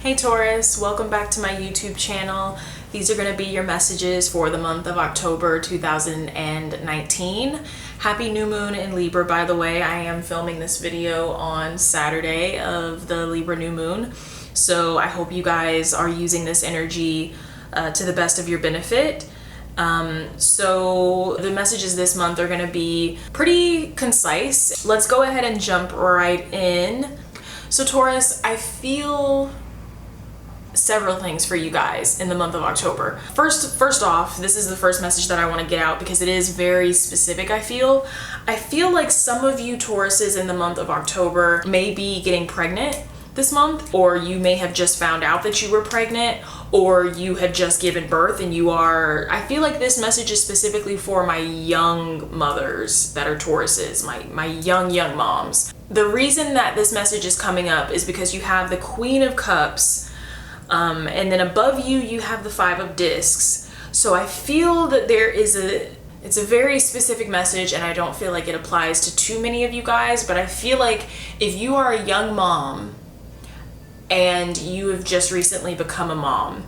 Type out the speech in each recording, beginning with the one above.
Hey Taurus, welcome back to my YouTube channel. These are going to be your messages for the month of October 2019. Happy new moon in Libra, by the way. I am filming this video on Saturday of the Libra new moon. So I hope you guys are using this energy to the best of your benefit. So the messages this month are going to be pretty concise. Let's go ahead and jump right in. So Taurus, I feel several things for you guys in the month of October. First off, this is the first message that I want to get out because it is very specific. I feel like some of you Tauruses in the month of October may be getting pregnant this month, or you may have just found out that you were pregnant, or you had just given birth and you are. I feel like this message is specifically for my young mothers that are Tauruses, my young moms. The reason that this message is coming up is because you have the Queen of Cups, and then above you, you have the Five of Discs. So I feel that it's a very specific message, and I don't feel like it applies to too many of you guys, but I feel like if you are a young mom and you have just recently become a mom,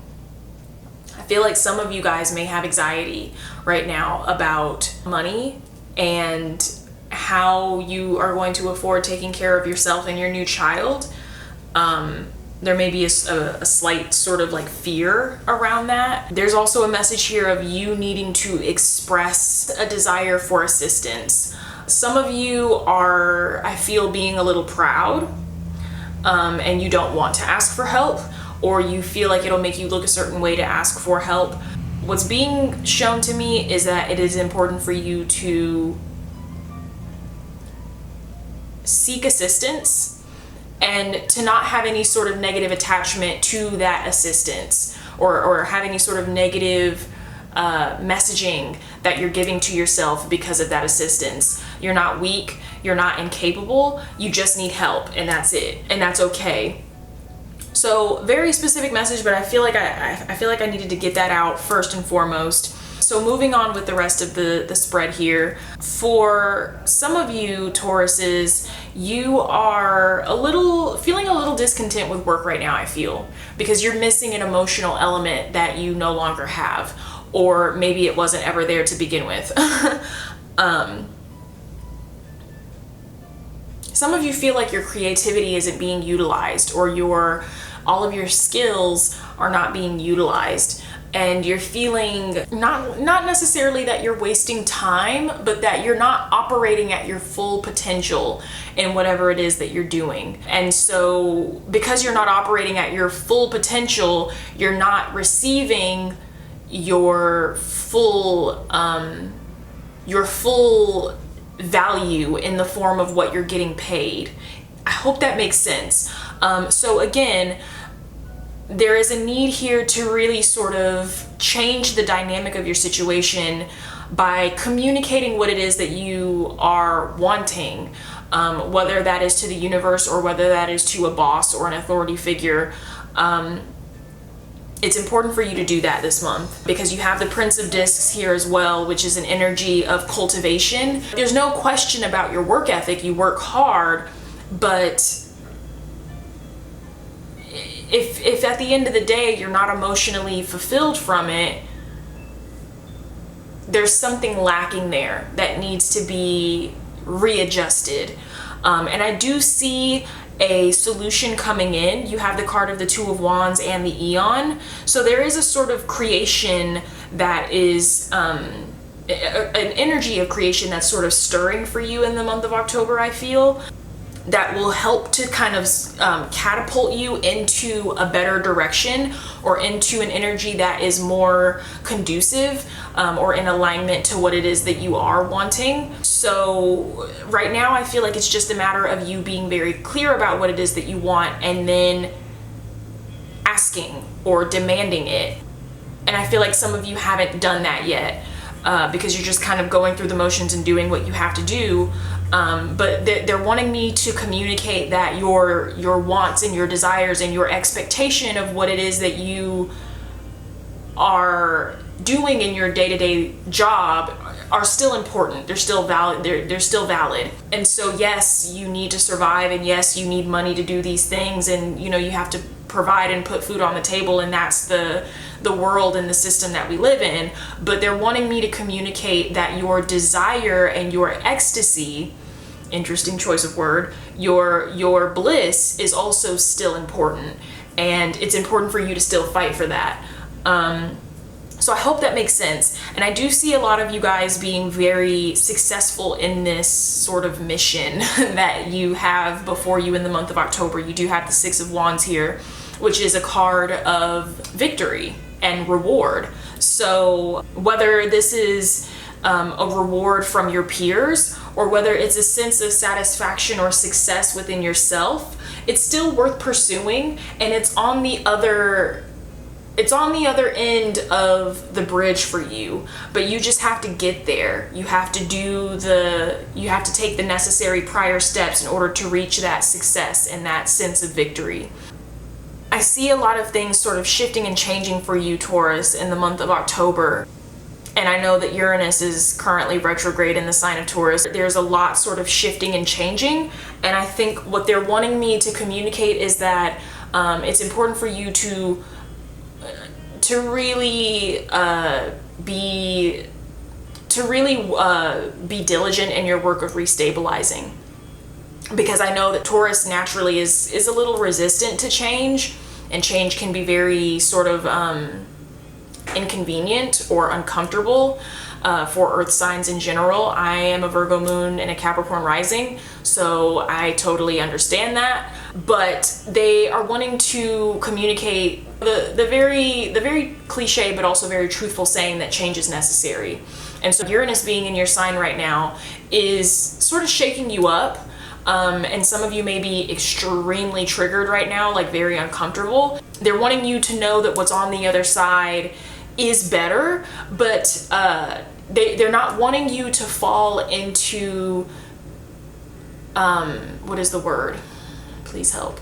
I feel like some of you guys may have anxiety right now about money and how you are going to afford taking care of yourself and your new child. There may be a slight sort of like fear around that. There's also a message here of you needing to express a desire for assistance. Some of you are, I feel, being a little proud, and you don't want to ask for help, or you feel like it'll make you look a certain way to ask for help. What's being shown to me is that it is important for you to seek assistance and to not have any sort of negative attachment to that assistance, or have any sort of negative messaging that you're giving to yourself because of that assistance. You're not weak, you're not incapable, you just need help, and that's it, and that's okay. So very specific message, but I feel like I needed to get that out first and foremost. So moving on with the rest of the spread here. For some of you Tauruses, you are feeling a little discontent with work right now, I feel, because you're missing an emotional element that you no longer have, or maybe it wasn't ever there to begin with. Some of you feel like your creativity isn't being utilized, or all of your skills are not being utilized. And you're feeling not necessarily that you're wasting time, but that you're not operating at your full potential in whatever it is that you're doing. And so because you're not operating at your full potential, you're not receiving your full value in the form of what you're getting paid. I hope that makes sense. So again, there is a need here to really sort of change the dynamic of your situation by communicating what it is that you are wanting, whether that is to the universe or whether that is to a boss or an authority figure. It's important for you to do that this month because you have the Prince of Discs here as well, which is an energy of cultivation. There's no question about your work ethic. You work hard, but if at the end of the day you're not emotionally fulfilled from it, there's something lacking there that needs to be readjusted. And I do see a solution coming in. You have the card of the Two of Wands and the Eon. So there is a sort of creation that is an energy of creation that's sort of stirring for you in the month of October, I feel, that will help to kind of catapult you into a better direction, or into an energy that is more conducive or in alignment to what it is that you are wanting. So right now I feel like it's just a matter of you being very clear about what it is that you want and then asking or demanding it. And I feel like some of you haven't done that yet because you're just kind of going through the motions and doing what you have to do. But they're wanting me to communicate that your wants and your desires and your expectation of what it is that you are doing in your day-to-day job are still important. They're still valid. They're still valid. And so yes, you need to survive, and yes, you need money to do these things, and you know, you have to provide and put food on the table, and that's the world and the system that we live in. But they're wanting me to communicate that your desire and your ecstasy, interesting choice of word, your bliss is also still important, and it's important for you to still fight for that. So I hope that makes sense. And I do see a lot of you guys being very successful in this sort of mission that you have before you in the month of October. You do have the Six of Wands here, which is a card of victory and reward. So whether this is a reward from your peers, or whether it's a sense of satisfaction or success within yourself, it's still worth pursuing, and it's on the other end of the bridge for you. But you just have to get there. You have to take the necessary prior steps in order to reach that success and that sense of victory. I see a lot of things sort of shifting and changing for you, Taurus, in the month of October. And I know that Uranus is currently retrograde in the sign of Taurus. There's a lot sort of shifting and changing. And I think what they're wanting me to communicate is that it's important for you to really be diligent in your work of restabilizing. Because I know that Taurus naturally is a little resistant to change, and change can be very sort of inconvenient or uncomfortable for earth signs in general. I am a Virgo moon and a Capricorn rising, so I totally understand that. But they are wanting to communicate the very cliche but also very truthful saying that change is necessary. And so Uranus being in your sign right now is sort of shaking you up. And some of you may be extremely triggered right now, like very uncomfortable. They're wanting you to know that what's on the other side is better, but they're not wanting you to fall into, what is the word? Please help.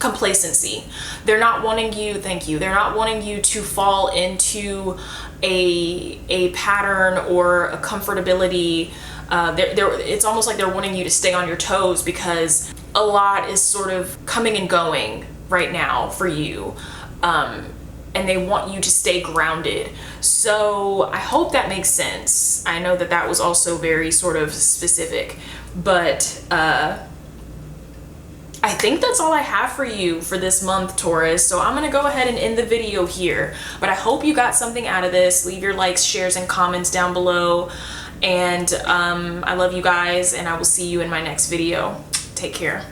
Complacency. They're not wanting you, thank you, they're not wanting you to fall into a pattern or a comfortability. It's almost like they're wanting you to stay on your toes, because a lot is sort of coming and going right now for you. And they want you to stay grounded. So I hope that makes sense. I know that that was also very sort of specific, but I think that's all I have for you for this month, Taurus. So I'm gonna go ahead and end the video here, but I hope you got something out of this. Leave your likes, shares, and comments down below. And I love you guys, and I will see you in my next video. Take care.